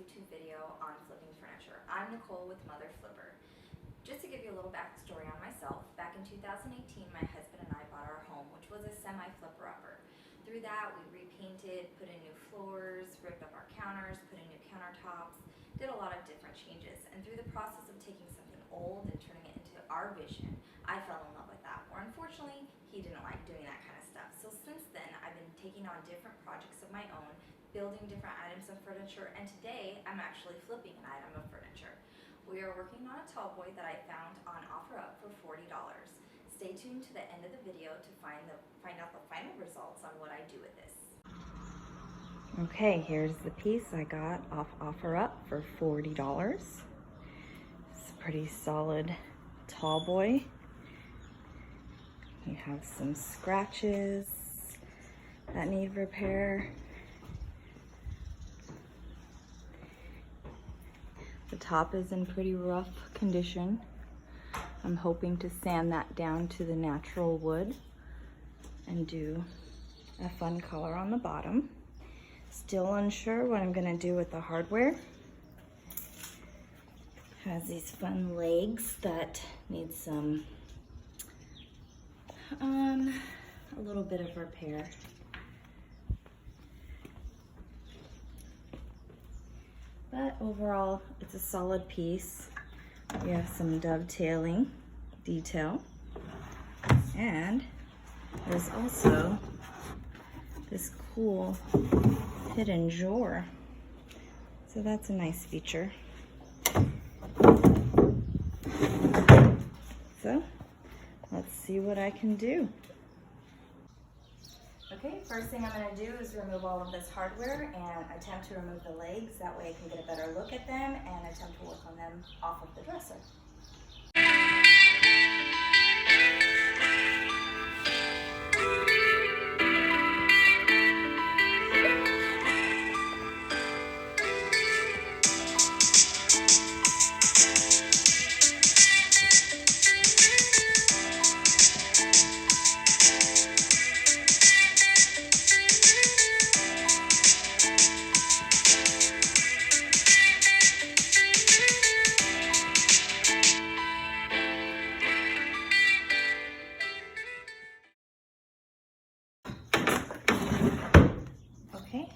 YouTube video on flipping furniture. I'm Nicole with Mother Flipper. Just to give you a little backstory on myself, back in 2018 my husband and I bought our home, which was a semi-flipper-upper. Through that we repainted, put in new floors, ripped up our counters, put in new countertops, did a lot of different changes. And through the process of taking something old and turning it into our vision, I fell in love with that. Or unfortunately, he didn't like doing that kind of stuff. So since then I've been taking on different projects of my own, building different items of furniture, and today I'm actually flipping an item of furniture. We are working on a tall boy that I found on Offerup for $40. Stay tuned to the end of the video to find out the final results on what I do with this. Okay, here's the piece I got off Offerup for $40. It's a pretty solid tall boy. You have some scratches that need repair. The top is in pretty rough condition. I'm hoping to sand that down to the natural wood and do a fun color on the bottom. Still unsure what I'm gonna do with the hardware. Has these fun legs that need some a little bit of repair. But overall, it's a solid piece. We have some dovetailing detail. And there's also this cool hidden drawer. So that's a nice feature. So let's see what I can do. Okay, first thing I'm going to do is remove all of this hardware and attempt to remove the legs. That way I can get a better look at them and attempt to work on them off of the dresser. Okay,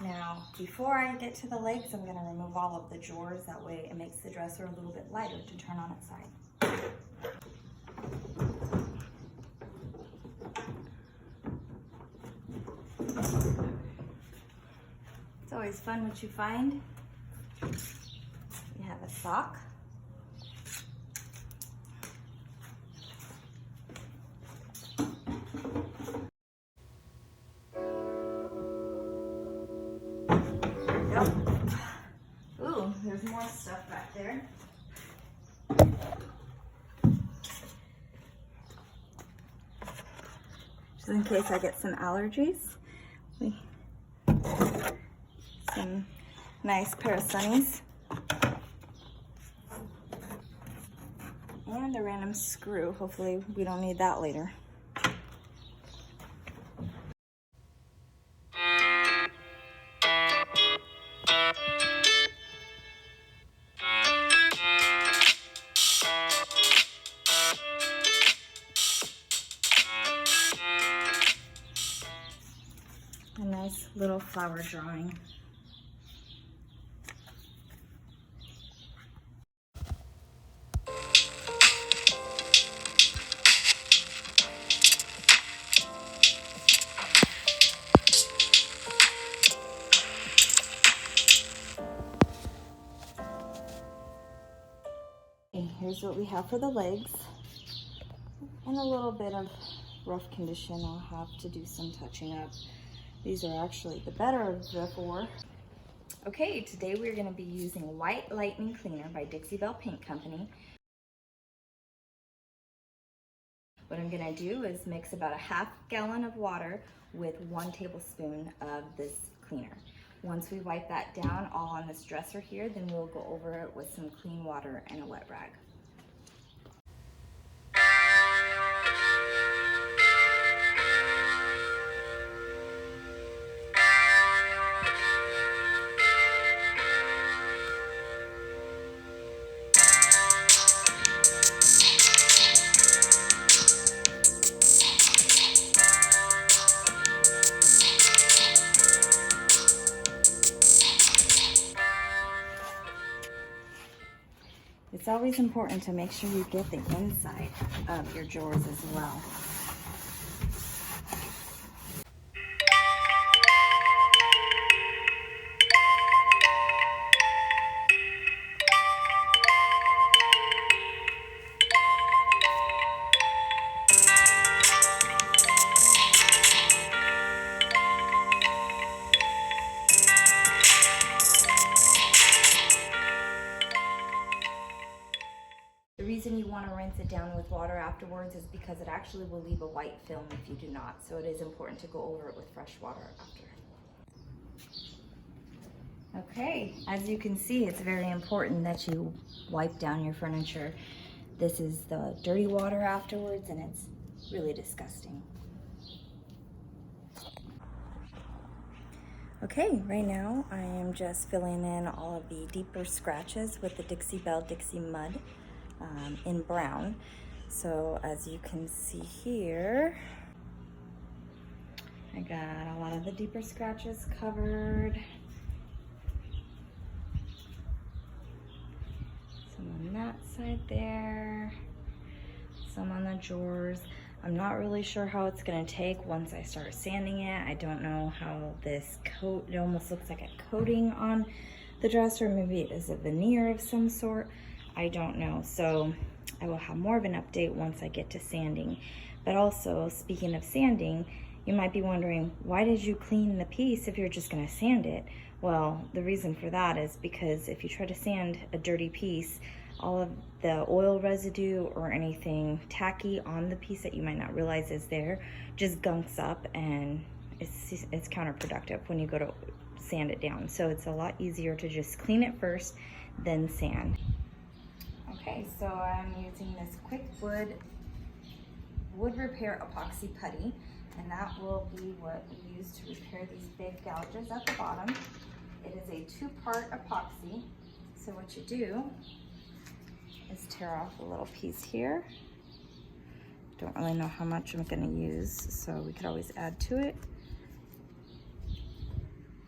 now before I get to the legs, I'm going to remove all of the drawers. That way it makes the dresser a little bit lighter to turn on its side. It's always fun what you find. You have a sock. Ooh, there's more stuff back there. Just in case I get some allergies. Some nice pair of sunnies. And a random screw. Hopefully we don't need that later. A nice little flower drawing. Okay, here's what we have for the legs. In a little bit of rough condition, I'll have to do some touching up. These are actually the better of the four. Okay, today we're going to be using White Lightning Cleaner by Dixie Belle Paint Company. What I'm going to do is mix about a half gallon of water with 1 tablespoon of this cleaner. Once we wipe that down all on this dresser here, then we'll go over it with some clean water and a wet rag. It's always important to make sure you get the inside of your drawers as well. The reason you want to rinse it down with water afterwards is because it actually will leave a white film if you do not. So it is important to go over it with fresh water after. Okay, as you can see, it's very important that you wipe down your furniture. This is the dirty water afterwards, and it's really disgusting. Okay, right now I am just filling in all of the deeper scratches with the Dixie Belle Dixie Mud in brown. So as you can see here, I got a lot of the deeper scratches covered. Some on that side there, some on the drawers. I'm not really sure how it's gonna take once I start sanding it. I don't know how this coat, it almost looks like a coating on the dresser. Maybe it is a veneer of some sort. I don't know. So I will have more of an update once I get to sanding. But also, speaking of sanding, you might be wondering, why did you clean the piece if you're just gonna sand it? Well, the reason for that is because if you try to sand a dirty piece, all of the oil residue or anything tacky on the piece that you might not realize is there just gunks up, and it's counterproductive when you go to sand it down. So it's a lot easier to just clean it first, then sand. Okay, so I'm using this quick wood repair epoxy putty, and that will be what we use to repair these big gouges at the bottom. It is a 2-part epoxy. So what you do is tear off a little piece here. Don't really know how much I'm gonna use, so we could always add to it.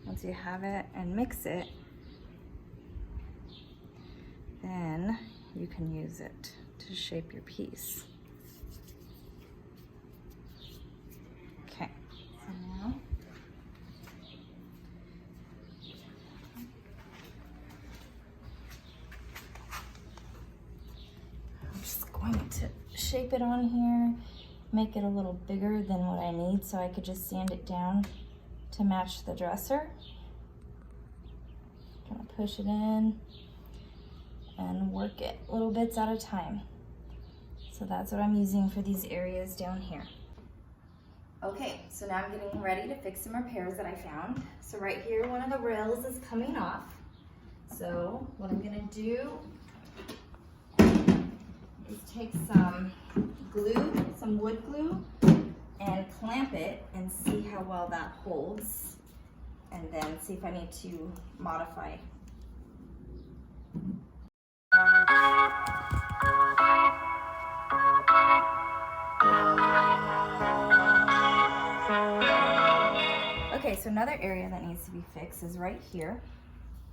Once you have it and mix it, then you can use it to shape your piece. Okay, so now I'm just going to shape it on here, make it a little bigger than what I need so I could just sand it down to match the dresser. Gonna push it in and work it little bits at a time. So that's what I'm using for these areas down here. Okay, so now I'm getting ready to fix some repairs that I found. So right here, one of the rails is coming off. So what I'm gonna do is take some glue, some wood glue, and clamp it and see how well that holds, and then see if I need to modify. Okay, so another area that needs to be fixed is right here.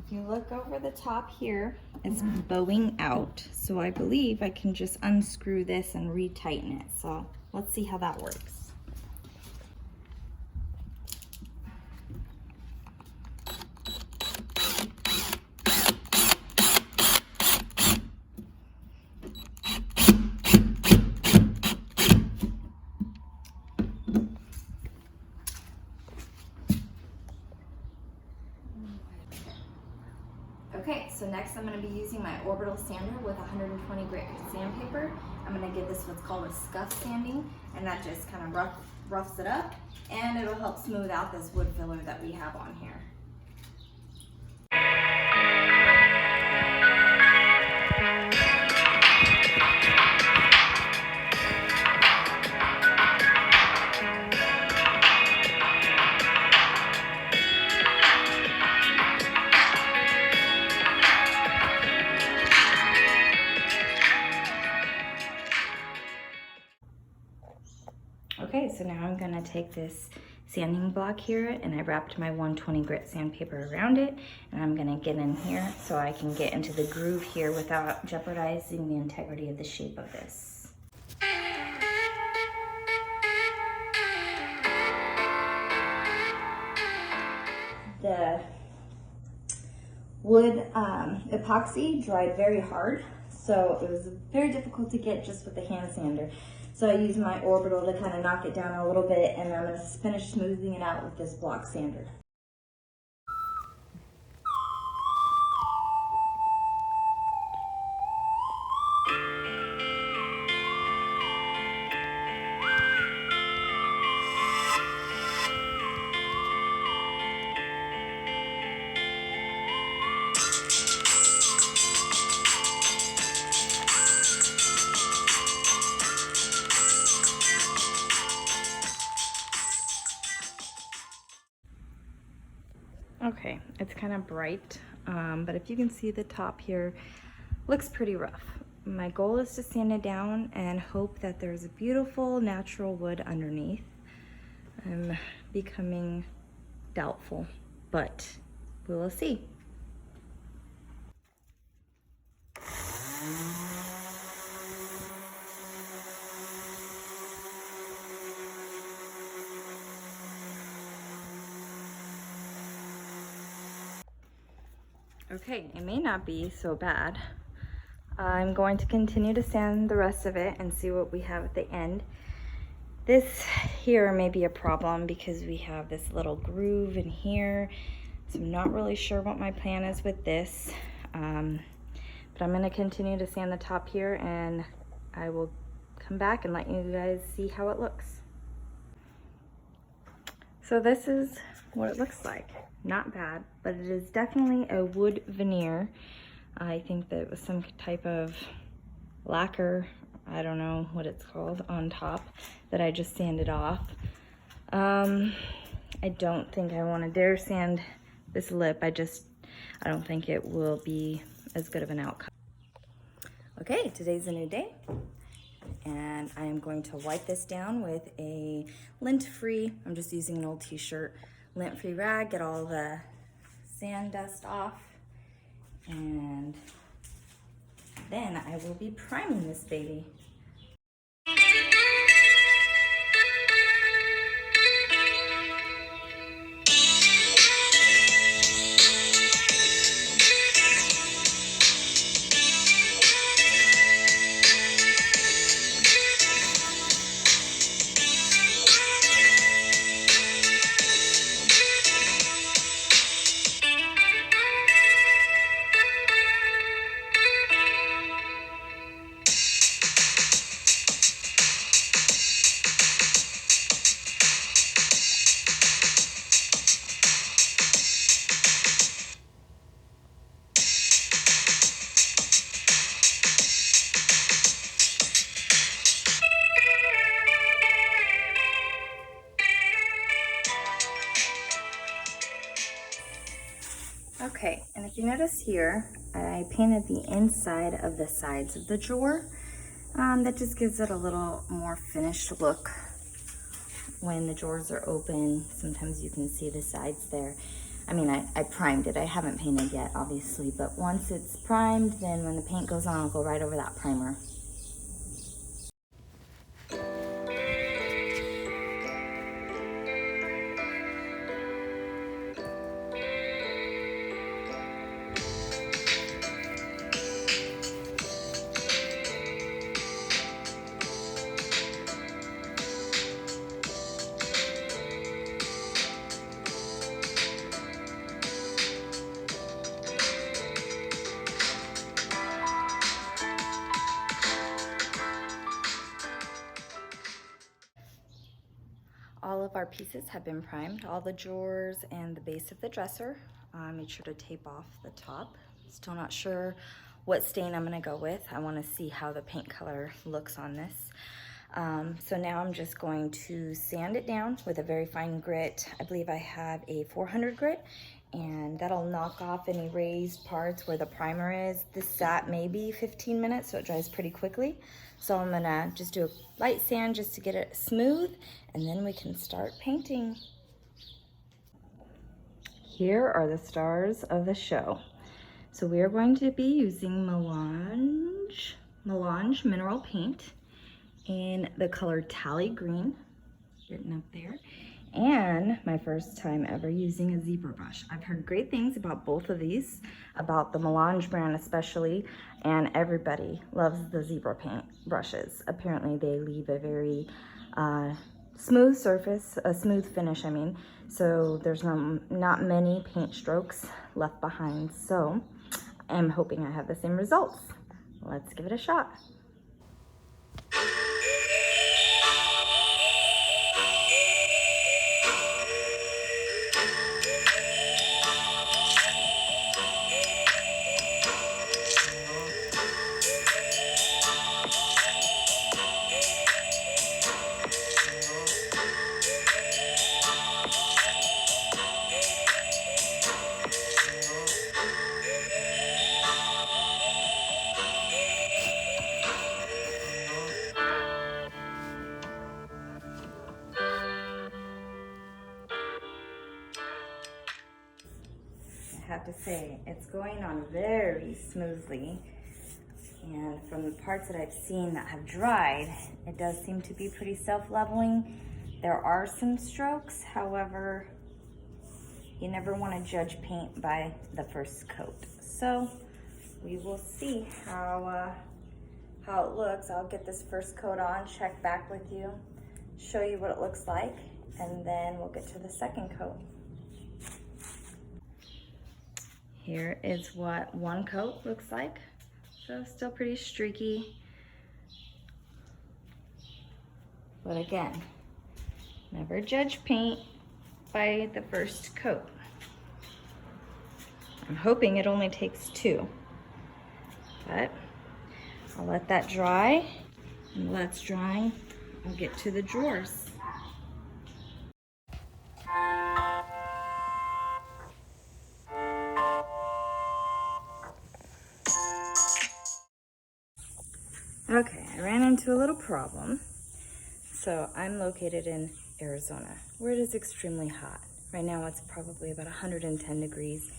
If you look over the top here, it's bowing out. So I believe I can just unscrew this and retighten it. So let's see how that works. Okay, so next I'm going to be using my orbital sander with 120 grit sandpaper. I'm going to give this what's called a scuff sanding, and that just kind of roughs it up, and it'll help smooth out this wood filler that we have on here. Okay, so now I'm gonna take this sanding block here, and I wrapped my 120 grit sandpaper around it, and I'm gonna get in here so I can get into the groove here without jeopardizing the integrity of the shape of this. The wood epoxy dried very hard, so it was very difficult to get just with the hand sander. So I used my orbital to kind of knock it down a little bit, and I'm going to finish smoothing it out with this block sander. Okay, it's kind of bright, but if you can see the top here, looks pretty rough. My goal is to sand it down and hope that there's a beautiful natural wood underneath. I'm becoming doubtful, but we will see. Okay, it may not be so bad. I'm going to continue to sand the rest of it and see what we have at the end. This here may be a problem because we have this little groove in here. So I'm not really sure what my plan is with this. But I'm gonna continue to sand the top here, and I will come back and let you guys see how it looks. So this is what it looks like. Not bad, but it is definitely a wood veneer. I think that it was some type of lacquer, I don't know what it's called, on top that I just sanded off. I don't think I want to dare sand this lip. I don't think it will be as good of an outcome. Okay, today's a new day, and I am going to wipe this down with a lint-free, I'm just using an old t-shirt, lint-free rag, get all the sand dust off, and then I will be priming this baby. Okay, and if you notice here, I painted the inside of the sides of the drawer. That just gives it a little more finished look when the drawers are open. Sometimes you can see the sides there. I mean, I primed it. I haven't painted yet, obviously, but once it's primed, then when the paint goes on, I'll go right over that primer. All of our pieces have been primed, all the drawers and the base of the dresser. I made sure to tape off the top. Still not sure what stain I'm gonna go with. I wanna see how the paint color looks on this. So now I'm just going to sand it down with a very fine grit. I believe I have a 400 grit, and that'll knock off any raised parts where the primer is. This sat maybe 15 minutes, so it dries pretty quickly. So I'm gonna just do a light sand just to get it smooth, and then we can start painting. Here are the stars of the show. So we are going to be using Melange Mineral Paint in the color Tally Green, written up there. And my first time ever using a zebra brush. I've heard great things about both of these, about the Melange brand especially, and everybody loves the zebra paint brushes. Apparently they leave a very smooth surface, a smooth finish, I mean, so there's not many paint strokes left behind. So I'm hoping I have the same results. Let's give it a shot. I have to say, it's going on very smoothly, and from the parts that I've seen that have dried, it does seem to be pretty self-leveling. There are some strokes, however, you never want to judge paint by the first coat. So we will see how it looks. I'll get this first coat on, check back with you, show you what it looks like, and then we'll get to the second coat. Here is what one coat looks like. So still pretty streaky. But again, never judge paint by the first coat. I'm hoping it only takes 2. But I'll let that dry. And while that's drying, I'll get to the drawers. Okay, I ran into a little problem. So I'm located in Arizona, where it is extremely hot. Right now it's probably about 110 degrees,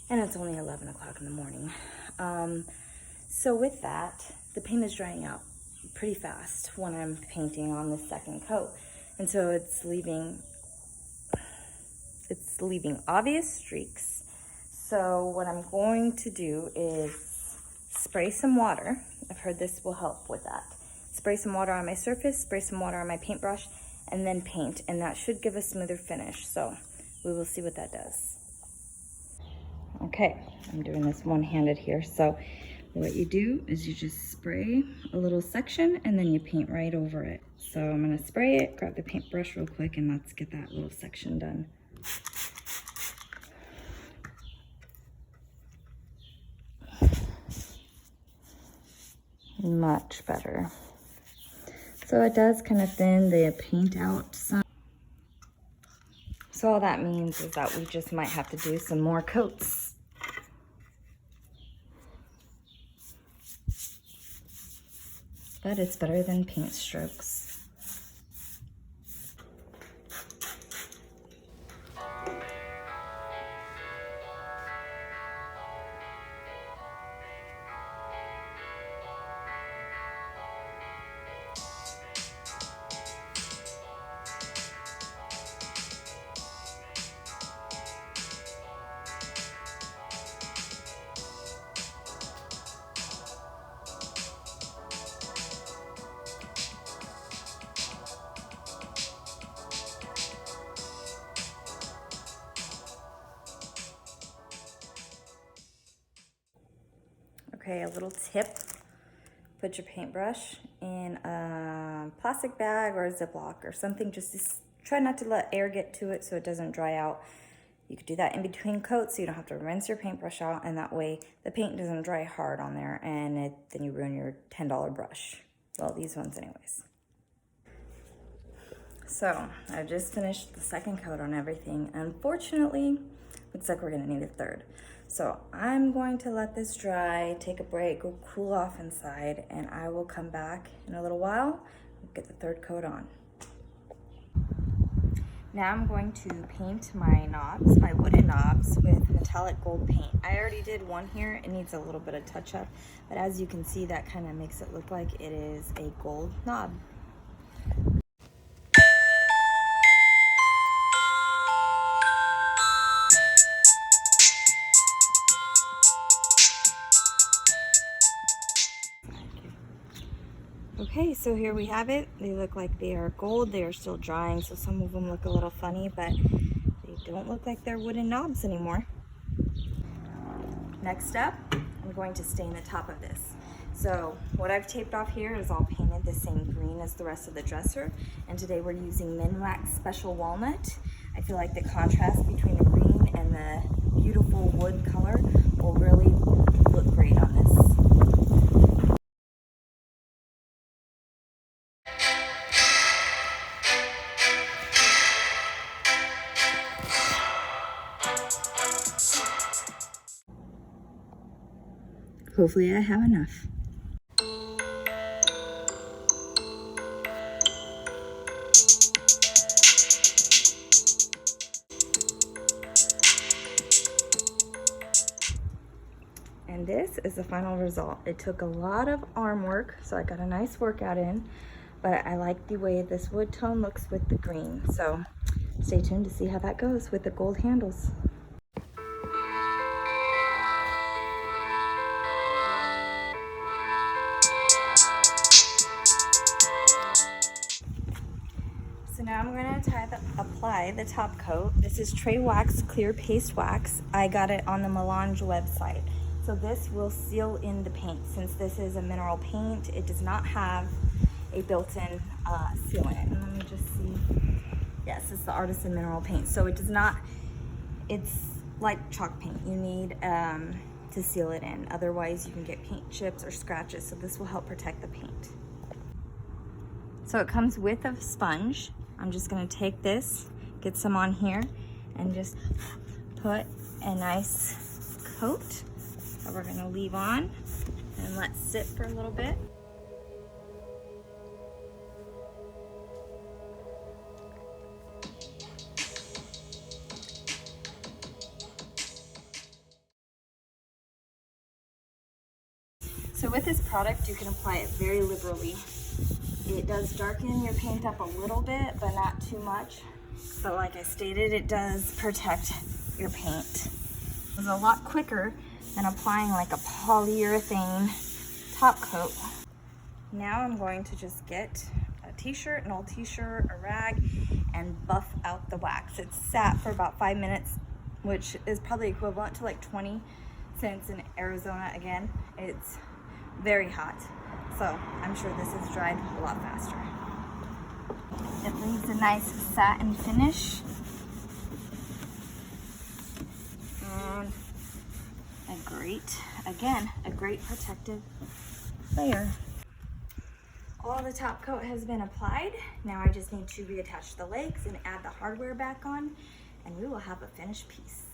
and it's only 11 o'clock in the morning. So with that, the paint is drying out pretty fast when I'm painting on the second coat. And so it's leaving obvious streaks. So what I'm going to do is spray some water. I've heard this will help with that. Spray some water on my surface, spray some water on my paintbrush, and then paint, and that should give a smoother finish. So we will see what that does. Okay, I'm doing this one-handed here. So what you do is you just spray a little section and then you paint right over it. So I'm gonna spray it, grab the paintbrush real quick, and let's get that little section done. Much better. So it does kind of thin the paint out some. So all that means is that we just might have to do some more coats. But it's better than paint strokes. Okay, a little tip. Put your paintbrush in a plastic bag or a Ziploc or something. Just try not to let air get to it so it doesn't dry out. You could do that in between coats so you don't have to rinse your paintbrush out, and that way the paint doesn't dry hard on there and then you ruin your $10 brush. Well, these ones anyways. So I just finished the second coat on everything. Unfortunately, looks like we're gonna need a third. So I'm going to let this dry, take a break, go cool off inside, and I will come back in a little while and get the third coat on. Now I'm going to paint my knobs, my wooden knobs, with metallic gold paint. I already did one here. It needs a little bit of touch up, but as you can see, that kind of makes it look like it is a gold knob. Okay, so here we have it. They look like they are gold. They are still drying, so some of them look a little funny, but they don't look like they're wooden knobs anymore. Next up, I'm going to stain the top of this. So what I've taped off here is all painted the same green as the rest of the dresser, and today we're using Minwax Special Walnut. I feel like the contrast between the green and the beautiful wood color will really look great on this. Hopefully I have enough. And this is the final result. It took a lot of arm work, so I got a nice workout in, but I like the way this wood tone looks with the green. So stay tuned to see how that goes with the gold handles. So now I'm going to apply the top coat. This is Tray Wax Clear Paste Wax. I got it on the Melange website. So this will seal in the paint. Since this is a mineral paint, it does not have a built-in sealant. And let me just see. Yes, it's the Artisan Mineral Paint. So it does not, it's like chalk paint. You need to seal it in. Otherwise you can get paint chips or scratches. So this will help protect the paint. So it comes with a sponge. I'm just gonna take this, get some on here, and just put a nice coat that we're gonna leave on and let sit for a little bit. So with this product, you can apply it very liberally. It does darken your paint up a little bit, but not too much. But like I stated, it does protect your paint. It's a lot quicker than applying like a polyurethane top coat. Now I'm going to just get a t-shirt, an old t-shirt, a rag, and buff out the wax. It's sat for about 5 minutes, which is probably equivalent to like 20 since in Arizona, again, it's very hot. So I'm sure this is dried a lot faster. It leaves a nice satin finish. And a great protective layer. All the top coat has been applied. Now I just need to reattach the legs and add the hardware back on, and we will have a finished piece.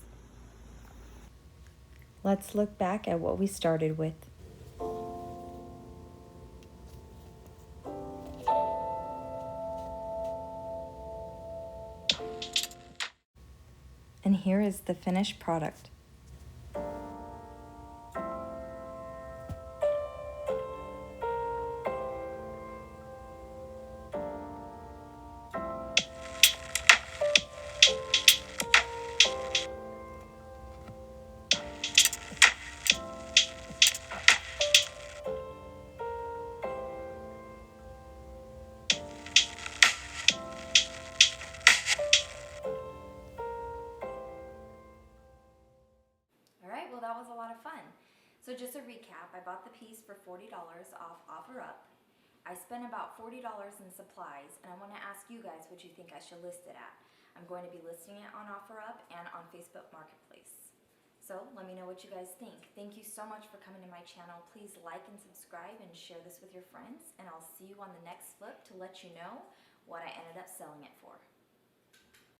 Let's look back at what we started with. And here is the finished product. Well, that was a lot of fun. So just a recap, I bought the piece for $40 off Offerup. I spent about $40 in supplies, and I want to ask you guys what you think I should list it at. I'm going to be listing it on Offerup and on Facebook Marketplace. So let me know what you guys think. Thank you so much for coming to my channel. Please like and subscribe and share this with your friends, and I'll see you on the next flip to let you know what I ended up selling it for.